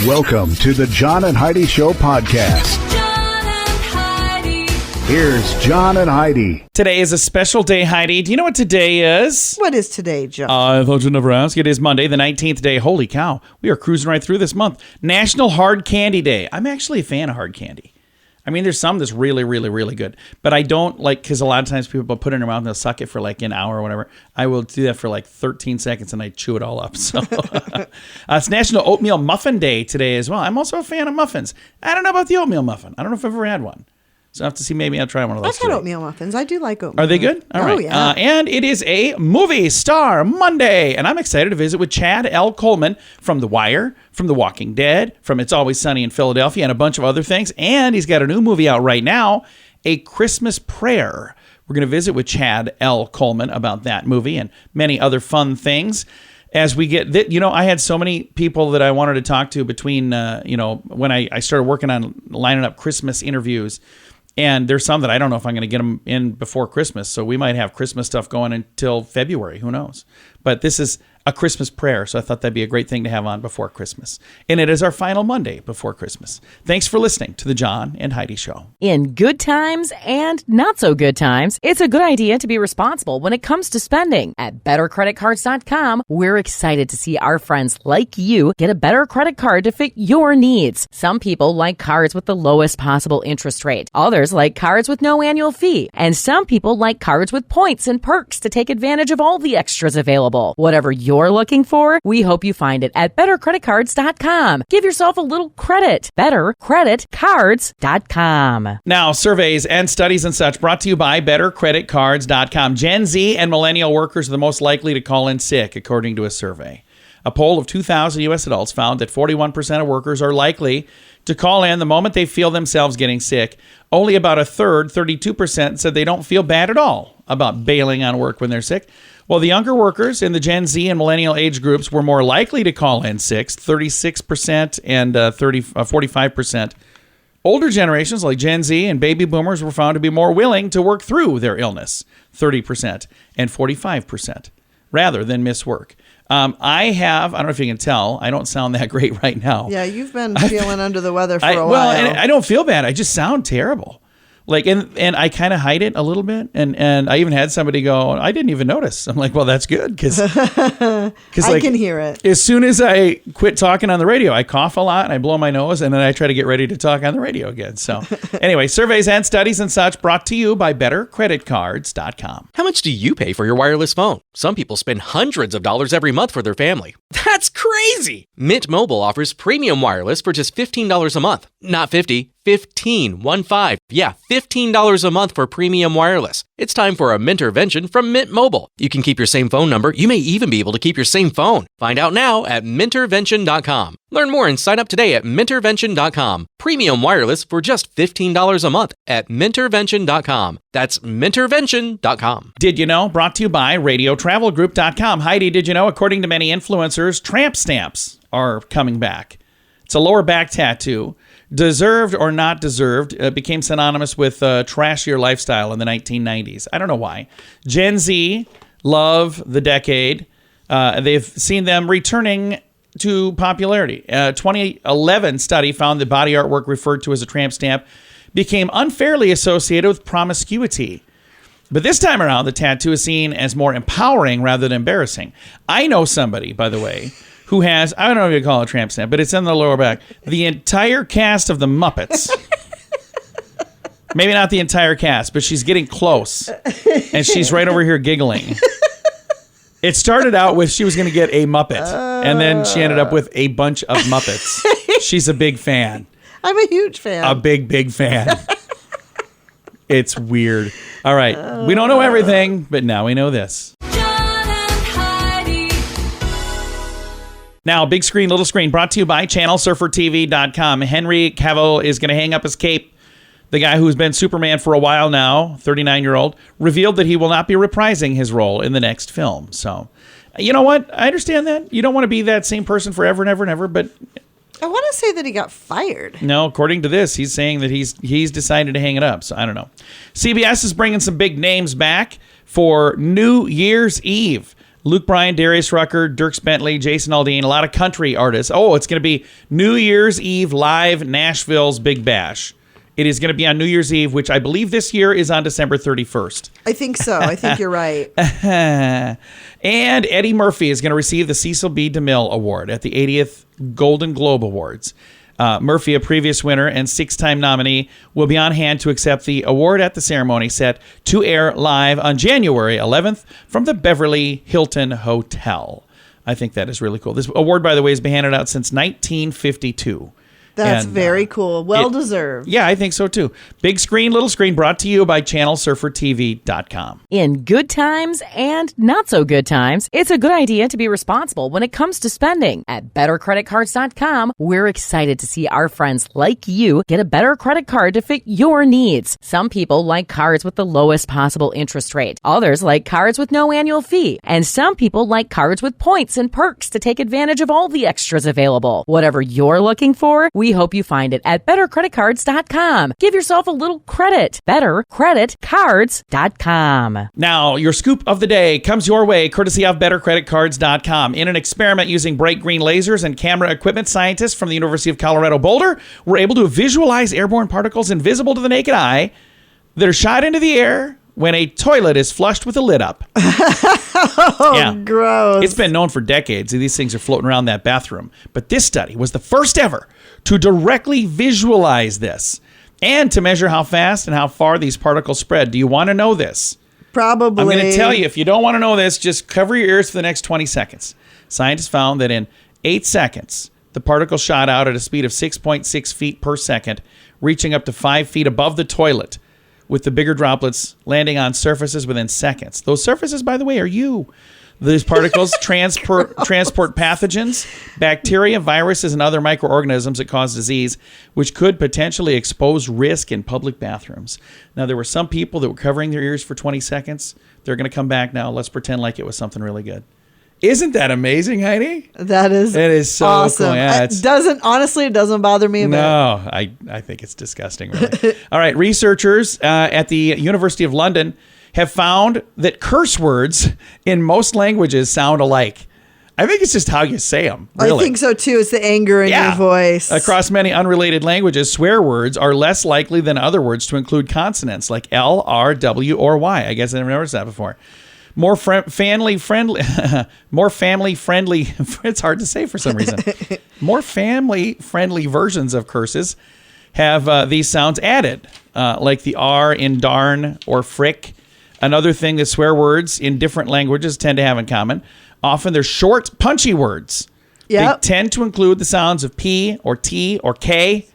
Welcome to the John and Heidi Show podcast. John and Heidi. Here's John and Heidi. Today is a special day, Heidi. Do you know what today is? What is today, John? I thought you'd never ask. It is Monday, the 19th day. Holy cow. We are cruising right through this month. National Hard Candy Day. I'm actually a fan of hard candy. I mean, there's some that's really, really, really good. But I don't like, because a lot of times people put it in their mouth and they'll suck it for like an hour or whatever. I will do that for like 13 seconds and I chew it all up. So it's National Oatmeal Muffin Day today as well. I'm also a fan of muffins. I don't know about the oatmeal muffin. I don't know if I've ever had one. So I have to see, maybe I'll try one of those. I've had oatmeal muffins. I do like oatmeal. Are they good? All right. Oh, yeah. And it is a movie star Monday. And I'm excited to visit with Chad L Coleman from The Wire, from The Walking Dead, from It's Always Sunny in Philadelphia, and a bunch of other things. And he's got a new movie out right now, A Christmas Prayer. We're going to visit with Chad L Coleman about that movie and many other fun things. As we get, I had so many people that I wanted to talk to between, when I started working on lining up Christmas interviews. And there's some that I don't know if I'm going to get them in before Christmas. So we might have Christmas stuff going until February. Who knows? But this is a Christmas prayer. So I thought that'd be a great thing to have on before Christmas. And it is our final Monday before Christmas. Thanks for listening to the John and Heidi Show. In good times and not so good times, it's a good idea to be responsible when it comes to spending. At BetterCreditCards.com, we're excited to see our friends like you get a better credit card to fit your needs. Some people like cards with the lowest possible interest rate. Others like cards with no annual fee. And some people like cards with points and perks to take advantage of all the extras available. Whatever you're looking for, we hope you find it at BetterCreditCards.com. Give yourself a little credit. BetterCreditCards.com. Now, surveys and studies and such brought to you by BetterCreditCards.com. Gen Z and millennial workers are the most likely to call in sick, according to a survey. A poll of 2,000 U.S. adults found that 41% of workers are likely to call in the moment they feel themselves getting sick. Only about a third, 32%, said they don't feel bad at all about bailing on work when they're sick. Well, the younger workers in the Gen Z and millennial age groups were more likely to call in sick, 36% and 45%. Older generations like Gen Z and baby boomers were found to be more willing to work through their illness, 30% and 45%, rather than miss work. I don't know if you can tell, I don't sound that great right now. Yeah, you've been feeling under the weather for a while. Well, and I don't feel bad. I just sound terrible. Like, and I kind of hide it a little bit. And I even had somebody go, I didn't even notice. I'm like, well, that's good. Because I can hear it. As soon as I quit talking on the radio, I cough a lot and I blow my nose. And then I try to get ready to talk on the radio again. So anyway, surveys and studies and such brought to you by BetterCreditCards.com. How much do you pay for your wireless phone? Some people spend hundreds of dollars every month for their family. That's crazy! Mint Mobile offers premium wireless for just $15 a month. Not 50, 15, 1-5. Yeah, $15 a month for premium wireless. It's time for a Mintervention from Mint Mobile. You can keep your same phone number. You may even be able to keep your same phone. Find out now at Mintervention.com. Learn more and sign up today at Mintervention.com. Premium wireless for just $15 a month at Mintervention.com. That's Mintervention.com. Did you know? Brought to you by RadioTravelGroup.com. Heidi, did you know? According to many influencers, tramp stamps are coming back. It's a lower back tattoo. Deserved or not deserved became synonymous with trashier lifestyle in the 1990s. I don't know why. Gen Z love the decade. They've seen them returning to popularity. 2011 study found that body artwork referred to as a tramp stamp became unfairly associated with promiscuity. But this time around, the tattoo is seen as more empowering rather than embarrassing. I know somebody, by the way, who has, I don't know if you call it a tramp stamp, but it's in the lower back, the entire cast of the Muppets. Maybe not the entire cast, but she's getting close. And she's right over here giggling. It started out with she was going to get a Muppet. And then she ended up with a bunch of Muppets. She's a big fan. I'm a huge fan. A big, big fan. It's weird. All right. We don't know everything, but now we know this. Now, big screen, little screen, brought to you by ChannelSurferTV.com. Henry Cavill is going to hang up his cape. The guy who's been Superman for a while now, 39-year-old, revealed that he will not be reprising his role in the next film. So, you know what? I understand that. You don't want to be that same person forever and ever and ever, but I want to say that he got fired. no, according to this, he's saying that he's decided to hang it up. So, I don't know. CBS is bringing some big names back for New Year's Eve. Luke Bryan, Darius Rucker, Dierks Bentley, Jason Aldean, a lot of country artists. Oh, it's going to be New Year's Eve live, Nashville's Big Bash. It is going to be on New Year's Eve, which I believe this year is on December 31st. I think so. I think you're right. And Eddie Murphy is going to receive the Cecil B. DeMille Award at the 80th Golden Globe Awards. Murphy, a previous winner and 6-time nominee, will be on hand to accept the award at the ceremony set to air live on January 11th from the Beverly Hilton Hotel. I think that is really cool. This award, by the way, has been handed out since 1952. That's very cool. Well deserved. Yeah, I think so too. Big screen, little screen, brought to you by ChannelSurferTV.com. In good times and not so good times, it's a good idea to be responsible when it comes to spending. At BetterCreditCards.com, we're excited to see our friends like you get a better credit card to fit your needs. Some people like cards with the lowest possible interest rate. Others like cards with no annual fee. And some people like cards with points and perks to take advantage of all the extras available. Whatever you're looking for, we hope you find it at BetterCreditCards.com. Give yourself a little credit. BetterCreditCards.com. Now, your scoop of the day comes your way courtesy of BetterCreditCards.com. In an experiment using bright green lasers and camera equipment, scientists from the University of Colorado Boulder were able to visualize airborne particles invisible to the naked eye that are shot into the air when a toilet is flushed with the lid up. Gross. It's been known for decades that these things are floating around that bathroom. But this study was the first ever to directly visualize this and to measure how fast and how far these particles spread. Do you want to know this? Probably. I'm going to tell you, if you don't want to know this, just cover your ears for the next 20 seconds. Scientists found that in 8 seconds, the particles shot out at a speed of 6.6 feet per second, reaching up to 5 feet above the toilet, with the bigger droplets landing on surfaces within seconds. Those surfaces, by the way, are you. These particles transport pathogens, bacteria, viruses, and other microorganisms that cause disease, which could potentially expose risk in public bathrooms. Now, there were some people that were covering their ears for 20 seconds. They're going to come back now. Let's pretend like it was something really good. Isn't that amazing, Heidi? It is so awesome. Cool. Yeah, it doesn't bother me a bit. No, I think it's disgusting, really. All right, researchers at the University of London have found that curse words in most languages sound alike. I think it's just how you say them, really. I think so, too. It's the anger in your voice. Across many unrelated languages, swear words are less likely than other words to include consonants like L, R, W, or Y. I guess I never noticed that before. More family friendly. It's hard to say for some reason. More family friendly versions of curses have these sounds added, like the R in darn or frick. Another thing that swear words in different languages tend to have in common. Often they're short, punchy words. Yep. They tend to include the sounds of P or T or K.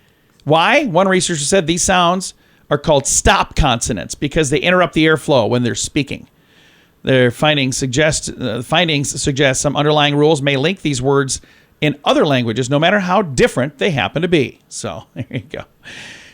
Why? One researcher said these sounds are called stop consonants because they interrupt the airflow when they're speaking. Their findings suggest some underlying rules may link these words in other languages, no matter how different they happen to be. So there you go.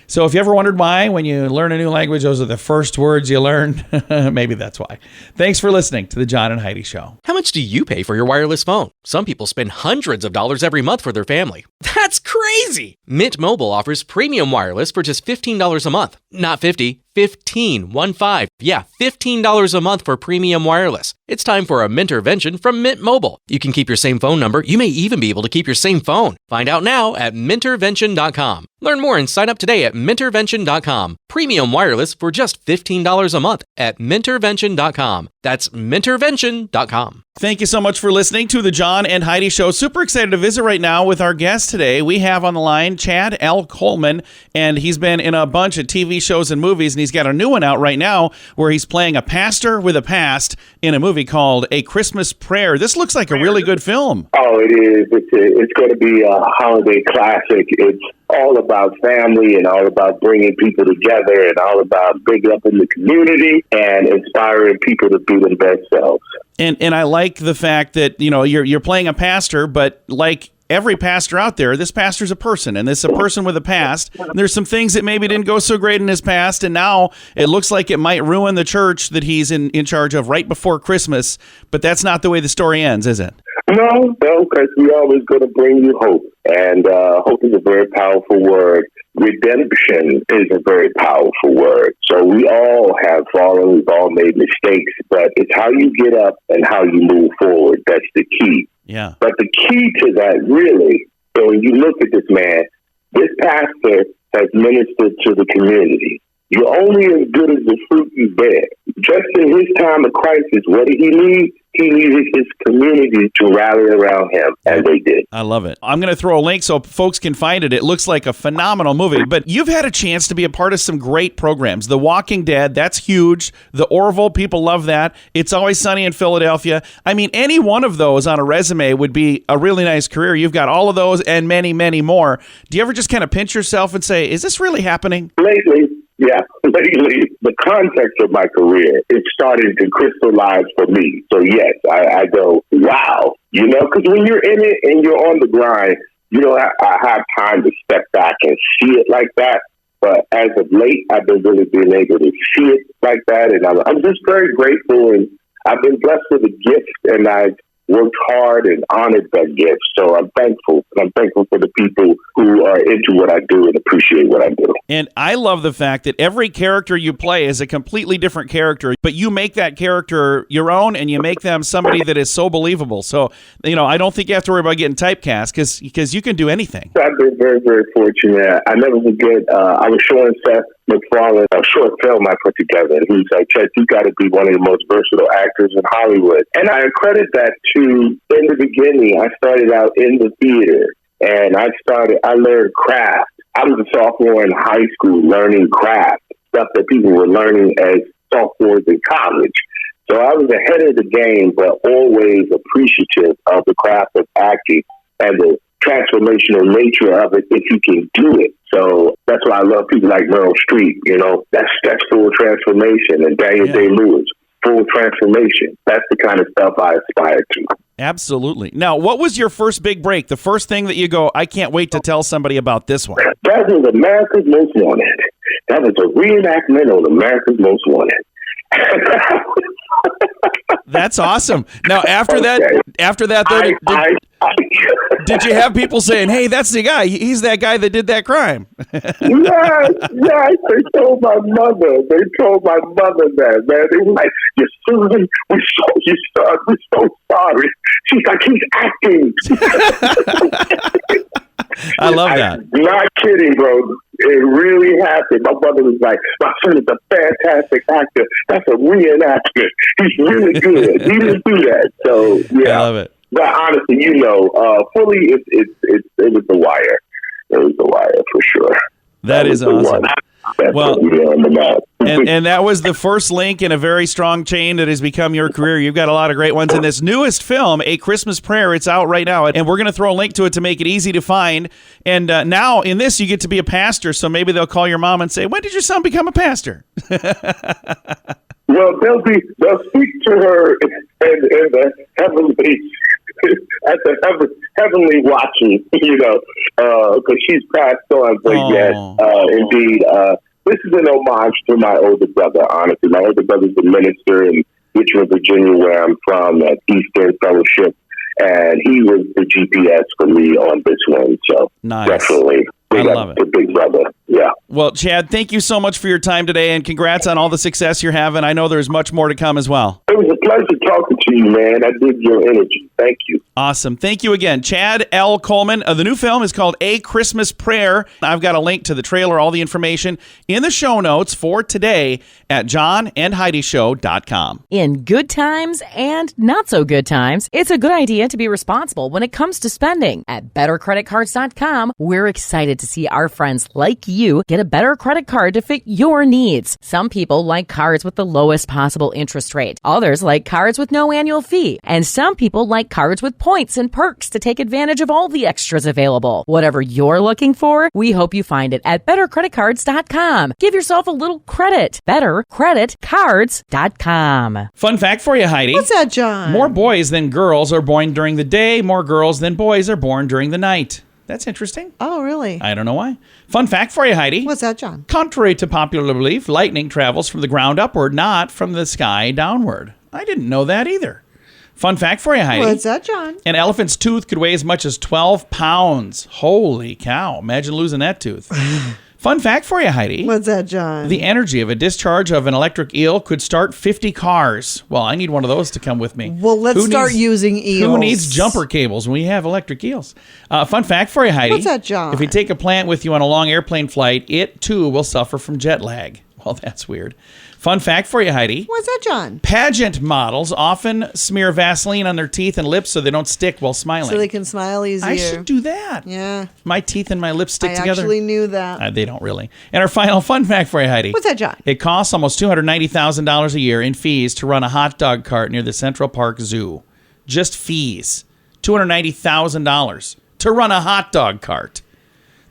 So if you ever wondered why, when you learn a new language, those are the first words you learn, maybe that's why. Thanks for listening to the John and Heidi Show. How much do you pay for your wireless phone? Some people spend hundreds of dollars every month for their family. That's crazy! Mint Mobile offers premium wireless for just $15 a month. Not 50, 15, 1-5. Yeah, $15 a month for premium wireless. It's time for a Mintervention from Mint Mobile. You can keep your same phone number. You may even be able to keep your same phone. Find out now at Mintervention.com. Learn more and sign up today at Mintervention.com. Premium wireless for just $15 a month at Mintervention.com. That's Mintervention.com. Thank you so much for listening to the John and Heidi Show. Super excited to visit right now with our guest today. We have on the line Chad L Coleman, and he's been in a bunch of TV shows and movies, and he's got a new one out right now where he's playing a pastor with a past in a movie called A Christmas Prayer. This looks like a really good film. Oh, it is. It's going to be a holiday classic. It's all about family and all about bringing people together and all about big up in the community and inspiring people to be their best selves. And I like the fact that, you know, you're playing a pastor, but like every pastor out there, this pastor's a person, and this is a person with a past. There's some things that maybe didn't go so great in his past, and now it looks like it might ruin the church that he's in charge of right before Christmas, but that's not the way the story ends, is it? No, because we're always going to bring you hope, and hope is a very powerful word. redemption is a very powerful word. So we all have fallen, we've all made mistakes, but it's how you get up and how you move forward. That's the key. Yeah. But the key to that, really, so when you look at this man, this pastor has ministered to the community. You're only as good as the fruit you bear. Just in his time of crisis, what did he need? He needed his community to rally around him, and they did. I love it. I'm going to throw a link so folks can find it. It looks like a phenomenal movie, but you've had a chance to be a part of some great programs. The Walking Dead, that's huge. The Orville, people love that. It's Always Sunny in Philadelphia. I mean, any one of those on a resume would be a really nice career. You've got all of those and many, many more. Do you ever just kind of pinch yourself and say, is this really happening? Lately, the context of my career is starting to crystallize for me. So yes, I go, wow, because when you're in it and you're on the grind, you don't have time to step back and see it like that. But as of late, I've been really being able to see it like that, and I'm just very grateful, and I've been blessed with a gift, and I've worked hard and honored that gift. So I'm thankful. And I'm thankful for the people who are into what I do and appreciate what I do. And I love the fact that every character you play is a completely different character, but you make that character your own and you make them somebody that is so believable. So, I don't think you have to worry about getting typecast because you can do anything. I've been very, very fortunate. I never forget, I was showing Seth MacFarlane a short film I put together, and he's like, Chad, you got to be one of the most versatile actors in Hollywood. And I credit that to, in the beginning, I started out in the theater, and I learned craft. I was a sophomore in high school learning craft, stuff that people were learning as sophomores in college. So I was ahead of the game, but always appreciative of the craft of acting and the transformational nature of it if you can do it. So that's why I love people like Meryl Streep. That's full transformation, and Daniel Day-Lewis, full transformation. That's the kind of stuff I aspire to. Absolutely. Now, what was your first big break? The first thing that you go, I can't wait to tell somebody about this one. That was America's Most Wanted. That was a reenactment on America's Most Wanted. That's awesome. Now, after that, did you have people saying, "Hey, that's the guy. He's that guy that did that crime"? Yes. They told my mother. That, man. They were like, "Your son, we're so sorry." She's like, "He's acting." I love that. I'm not kidding, bro. It really happened. My mother was like, "My son is a fantastic actor. That's a reenactment. He's really good. He didn't do that." So yeah, I love it. But honestly, fully, it was The Wire. It was The Wire for sure. That is awesome. Well, on the map. and that was the first link in a very strong chain that has become your career. You've got a lot of great ones in this newest film, A Christmas Prayer. It's out right now, and we're going to throw a link to it to make it easy to find. And now in this, you get to be a pastor, so maybe they'll call your mom and say, "When did your son become a pastor?" Well, they'll speak to her in the heavenly. At the heavenly watching, because she's passed on. But yes, indeed, this is an homage to my older brother. Honestly, my older brother's a minister in Richmond, Virginia, where I'm from, at Eastern Fellowship, and he was the GPS for me on this one. So nice. Definitely. I love it. The big brother. Yeah. Well, Chad, thank you so much for your time today, and congrats on all the success you're having. I know there's much more to come as well. It was a pleasure talking to you, man. I dig your energy. Thank you. Awesome. Thank you again. Chad L. Coleman. The new film is called A Christmas Prayer. I've got a link to the trailer, all the information in the show notes for today at johnandheidishow.com. In good times and not so good times, it's a good idea to be responsible when it comes to spending. At bettercreditcards.com, we're excited to see our friends like you get a better credit card to fit your needs. Some people like cards with the lowest possible interest rate. Others like cards with no annual fee. And some people like cards with points and perks to take advantage of all the extras available. Whatever you're looking for, we hope you find it at bettercreditcards.com. Give yourself a little credit. Bettercreditcards.com. Fun fact for you, Heidi. What's that, John? More boys than girls are born during the day. More girls than boys are born during the night. That's interesting. Oh, really? I don't know why. Fun fact for you, Heidi. What's that, John? Contrary to popular belief, lightning travels from the ground upward, not from the sky downward. I didn't know that either. Fun fact for you, Heidi. What's that, John? An elephant's tooth could weigh as much as 12 pounds. Holy cow. Imagine losing that tooth. Fun fact for you, Heidi. What's that, John? The energy of a discharge of an electric eel could start 50 cars. Well, I need one of those to come with me. Well, let's start using eels. Who needs jumper cables when we have electric eels? Fun fact for you, Heidi. What's that, John? If you take a plant with you on a long airplane flight, it too will suffer from jet lag. Well, that's weird. Fun fact for you, Heidi. What's that, John? Pageant models often smear Vaseline on their teeth and lips so they don't stick while smiling. So they can smile easier. I should do that. Yeah. My teeth and my lips stick together. I actually knew that. They don't really. And our final fun fact for you, Heidi. What's that, John? It costs almost $290,000 a year in fees to run a hot dog cart near the Central Park Zoo. Just fees. $290,000 to run a hot dog cart.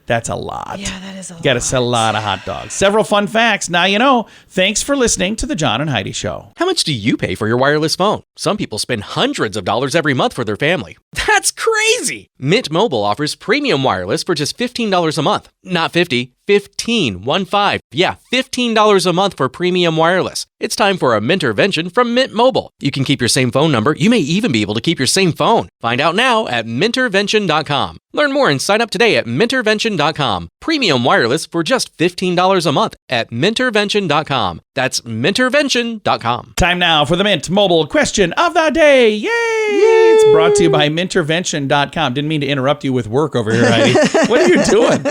That's a lot. Yeah, that is a lot. Got to sell a lot of hot dogs. Several fun facts. Now you know. Thanks for listening to the John and Heidi Show. How much do you pay for your wireless phone? Some people spend hundreds of dollars every month for their family. That's crazy! Mint Mobile offers premium wireless for just $15 a month. Not 50, 15, 1-5. Yeah, $15 a month for premium wireless. It's time for a Mintervention from Mint Mobile. You can keep your same phone number. You may even be able to keep your same phone. Find out now at Mintervention.com. Learn more and sign up today at Mintervention.com. Premium wireless for just $15 a month at Mintervention.com. That's Mintervention.com. Time now for the Mint Mobile question of the day. Yay! It's brought to you by Mintervention.com. Didn't mean to interrupt you with work over here, Heidi. What are you doing?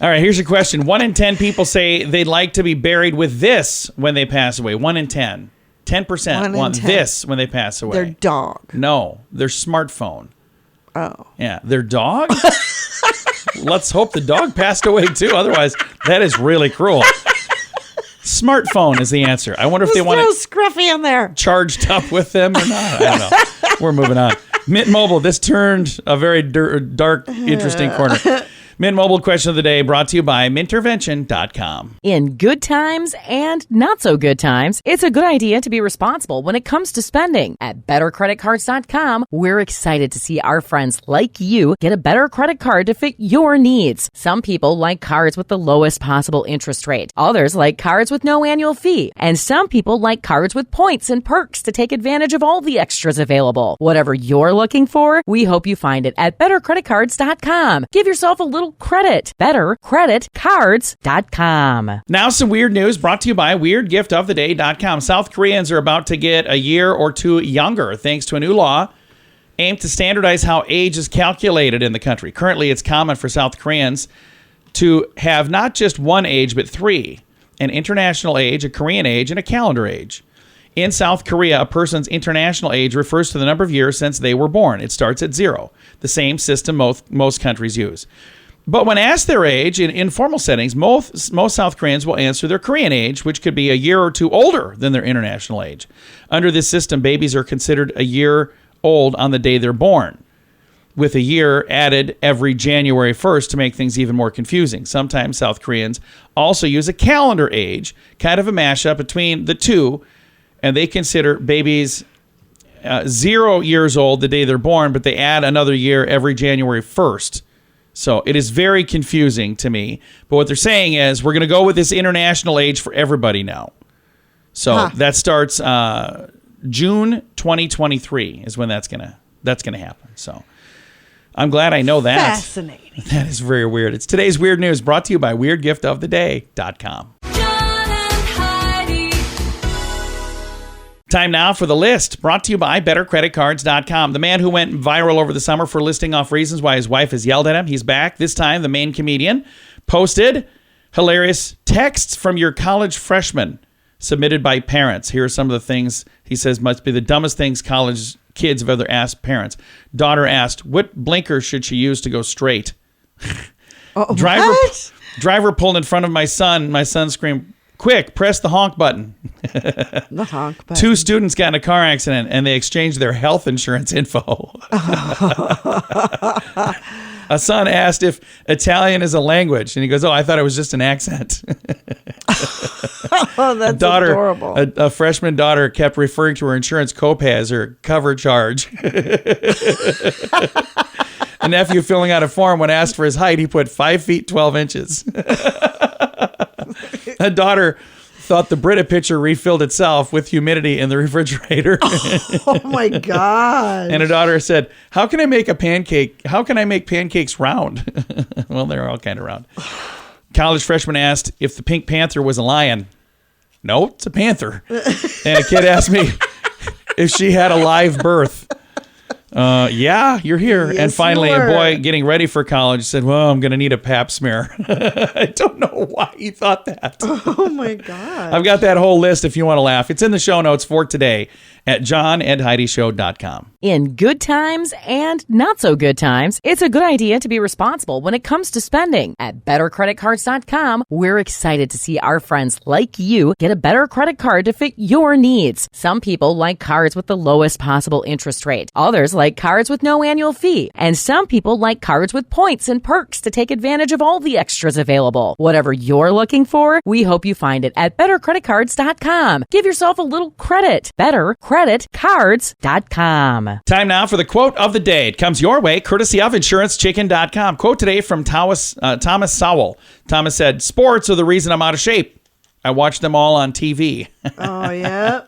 All right, here's your question. 1 in 10 people say they'd like to be buried with this when they pass away. 1 in 10. 10% want 10. this when they pass away. Their dog. No, their smartphone. Oh. Yeah, their dog? Let's hope the dog passed away too. Otherwise, that is really cruel. Smartphone is the answer. I wonder if they want it Scruffy in there. charged up with them or not. I don't know. We're moving on. Mint Mobile, this turned a very dark, interesting corner. Mint Mobile question of the day brought to you by Mintervention.com. In good times and not so good times, it's a good idea to be responsible when it comes to spending. At BetterCreditCards.com, we're excited to see our friends like you get a better credit card to fit your needs. Some people like cards with the lowest possible interest rate. Others like cards with no annual fee. And some people like cards with points and perks to take advantage of all the extras available. Whatever you're looking for, we hope you find it at BetterCreditCards.com. Give yourself a little credit. BetterCreditCards.com. Now some weird news brought to you by WeirdGiftOfTheDay.com. South Koreans are about to get a year or two younger thanks to a new law aimed to standardize how age is calculated in the country. Currently, it's common for South Koreans to have not just one age, but three: an international age, a Korean age, and a calendar age. In South Korea, a person's international age refers to the number of years since they were born. It starts at 0, the same system most countries use. But when asked their age in informal settings, most South Koreans will answer their Korean age, which could be a year or two older than their international age. Under this system, babies are considered a year old on the day they're born, with a year added every January 1st to make things even more confusing. Sometimes South Koreans also use a calendar age, kind of a mashup between the two, and they consider babies 0 years old the day they're born, but they add another year every January 1st. So it is very confusing to me. But what they're saying is we're going to go with this international age for everybody now. So that starts June 2023 is when that's gonna happen. So I'm glad I know that. Fascinating. That is very weird. It's today's weird news brought to you by WeirdGiftOfTheDay.com. John and Heidi. Time now for the list, brought to you by BetterCreditCards.com. The man who went viral over the summer for listing off reasons why his wife has yelled at him. He's back. This time, the main comedian posted hilarious texts from your college freshmen submitted by parents. Here are some of the things he says must be the dumbest things college kids have ever asked parents. Daughter asked, what blinker should she use to go straight? Driver pulled in front of my son. My son screamed, quick, press the honk button. The honk button. 2 students got in a car accident and they exchanged their health insurance info. A son asked if Italian is a language, and he goes, I thought it was just an accent. Oh, that's adorable. A freshman daughter kept referring to her insurance copay as her cover charge. A nephew filling out a form when asked for his height, he put 5 feet 12 inches. A daughter thought the Brita pitcher refilled itself with humidity in the refrigerator. Oh my God. And a daughter said, how can I make pancakes round? Well, they're all kind of round. College freshman asked if the Pink Panther was a lion. No, it's a panther. And a kid asked me if she had a live birth. Yeah, you're here. Yes, and finally, you a were. boy getting ready for college said, well, I'm going to need a pap smear. I don't know why he thought that. Oh my God. I've got that whole list if you want to laugh. It's in the show notes for today at johnandheidishow.com. In good times and not so good times, it's a good idea to be responsible when it comes to spending. At bettercreditcards.com, we're excited to see our friends like you get a better credit card to fit your needs. Some people like cards with the lowest possible interest rate. Others like cards with no annual fee. And some people like cards with points and perks to take advantage of all the extras available. Whatever you're looking for, we hope you find it at bettercreditcards.com. Give yourself a little credit. Bettercreditcards.com. Time now for the quote of the day. It comes your way courtesy of InsuranceChicken.com. Quote today from Thomas Sowell. Thomas said, sports are the reason I'm out of shape. I watch them all on TV. Oh, yeah.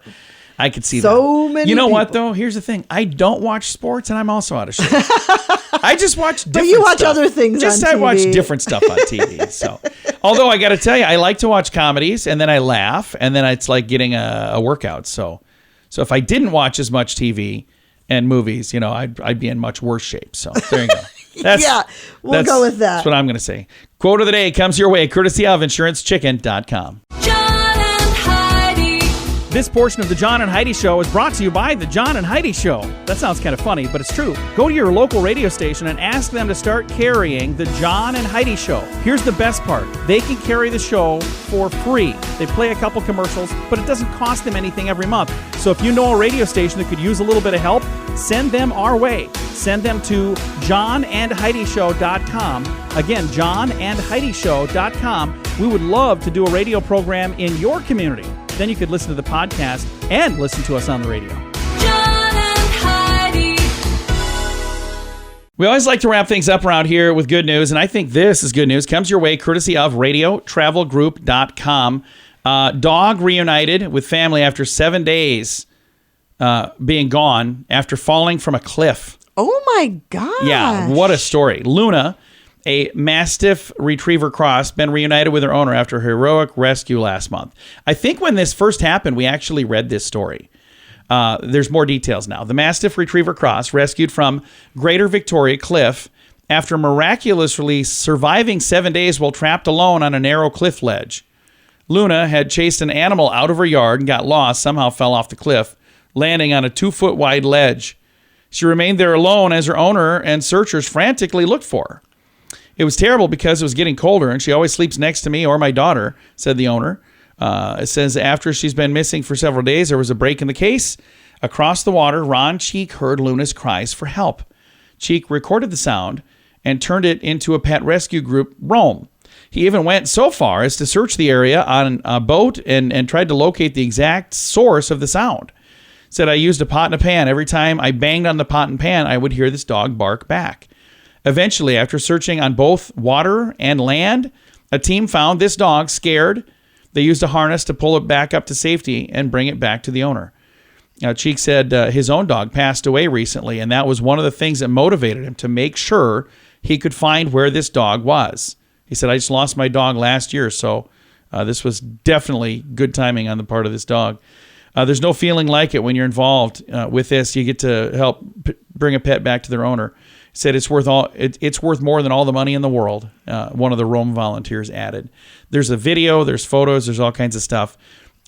I could see So that. many You know what, people. though? Here's the thing. I don't watch sports, and I'm also out of shape. I just watch different you watch stuff. other things Just on I watch TV. different stuff on TV. So, although I got to tell you, I like to watch comedies, and then I laugh, and then it's like getting a workout. So if I didn't watch as much TV and movies, I'd be in much worse shape. So there you go. Yeah, we'll go with that. That's what I'm going to say. Quote of the day comes your way courtesy of InsuranceChicken.com. John and Heidi. This portion of the John and Heidi Show is brought to you by the John and Heidi Show. That sounds kind of funny, but it's true. Go to your local radio station and ask them to start carrying the John and Heidi Show. Here's the best part. They can carry the show for free. They play a couple commercials, but it doesn't cost them anything every month. So if you know a radio station that could use a little bit of help, send them our way. Send them to johnandheidishow.com. Again, johnandheidishow.com. We would love to do a radio program in your community. Then you could listen to the podcast and listen to us on the radio. John and Heidi. We always like to wrap things up around here with good news, and I think this is good news. Comes your way courtesy of radiotravelgroup.com. Dog reunited with family after 7 days being gone after falling from a cliff. Oh my God. Yeah, what a story. Luna, a Mastiff Retriever cross, been reunited with her owner after a heroic rescue last month. I think when this first happened, we actually read this story. There's more details now. The Mastiff Retriever cross rescued from Greater Victoria Cliff after miraculously surviving 7 days while trapped alone on a narrow cliff ledge. Luna had chased an animal out of her yard and got lost, somehow fell off the cliff, landing on a 2-foot wide ledge. She remained there alone as her owner and searchers frantically looked for her. It was terrible because it was getting colder, and she always sleeps next to me or my daughter, said the owner. It says after she's been missing for several days, there was a break in the case. Across the water, Ron Cheek heard Luna's cries for help. Cheek recorded the sound and turned it into a pet rescue group, Roam. He even went so far as to search the area on a boat and tried to locate the exact source of the sound. Said, I used a pot and a pan. Every time I banged on the pot and pan, I would hear this dog bark back. Eventually, after searching on both water and land, a team found this dog scared. They used a harness to pull it back up to safety and bring it back to the owner. Cheek said his own dog passed away recently, and that was one of the things that motivated him to make sure he could find where this dog was. He said, I just lost my dog last year, so this was definitely good timing on the part of this dog. There's no feeling like it when you're involved with this. You get to help bring a pet back to their owner. He said it's worth more than all the money in the world. One of the Roam volunteers added. There's a video, there's photos, there's all kinds of stuff.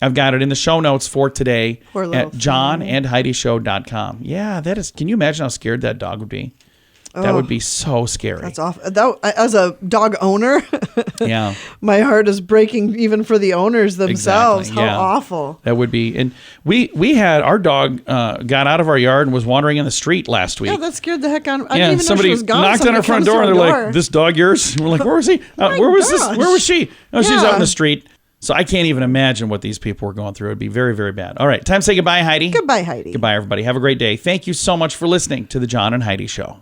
I've got it in the show notes for today at johnandheidishow.com. Yeah, that is. Can you imagine how scared that dog would be? That would be so scary. That's awful. As a dog owner, yeah, my heart is breaking even for the owners themselves. Exactly, How awful. That would be. And we had our dog got out of our yard and was wandering in the street last week. Yeah, that scared the heck out of me. I Yeah, didn't even know somebody she was gone. knocked on Somebody our front comes door to and they're our like, "This dog yours?" We're like, "Where was he? Where was this? gosh. Where was she?" Oh, she's out in Yeah. the street. So I can't even imagine what these people were going through. It'd be very, very bad. All right, time to say goodbye, Heidi. Goodbye, Heidi. Goodbye, everybody. Have a great day. Thank you so much for listening to the John and Heidi Show.